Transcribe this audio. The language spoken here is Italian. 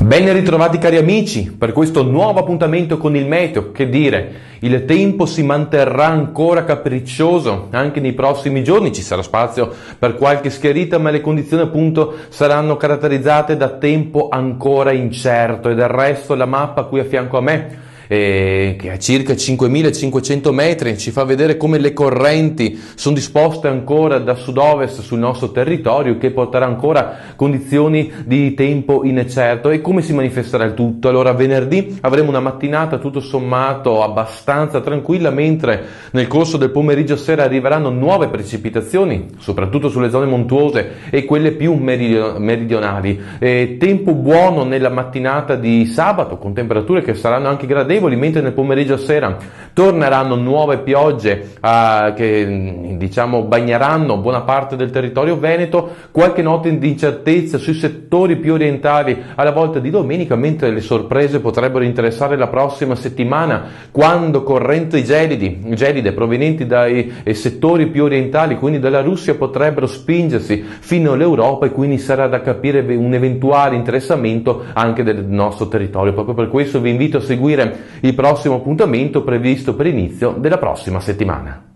Ben ritrovati cari amici per questo nuovo appuntamento con il meteo. Che dire, il tempo si manterrà ancora capriccioso anche nei prossimi giorni, ci sarà spazio per qualche schiarita, ma le condizioni appunto saranno caratterizzate da tempo ancora incerto. E del resto la mappa qui a fianco a me, che a circa 5.500 metri, ci fa vedere come le correnti sono disposte ancora da sud-ovest sul nostro territorio, che porterà ancora condizioni di tempo incerto. E come si manifesterà il tutto? Allora, venerdì avremo una mattinata tutto sommato abbastanza tranquilla, mentre nel corso del pomeriggio sera arriveranno nuove precipitazioni, soprattutto sulle zone montuose e quelle più meridionali. Tempo buono nella mattinata di sabato, con temperature che saranno anche gradevoli, mentre nel pomeriggio sera torneranno nuove piogge che diciamo bagneranno buona parte del territorio veneto, qualche nota di incertezza sui settori più orientali alla volta di domenica, mentre le sorprese potrebbero interessare la prossima settimana, quando correnti gelide provenienti dai settori più orientali, quindi dalla Russia, potrebbero spingersi fino all'Europa, e quindi sarà da capire un eventuale interessamento anche del nostro territorio. Proprio per questo vi invito a seguire il prossimo appuntamento previsto per l'inizio della prossima settimana.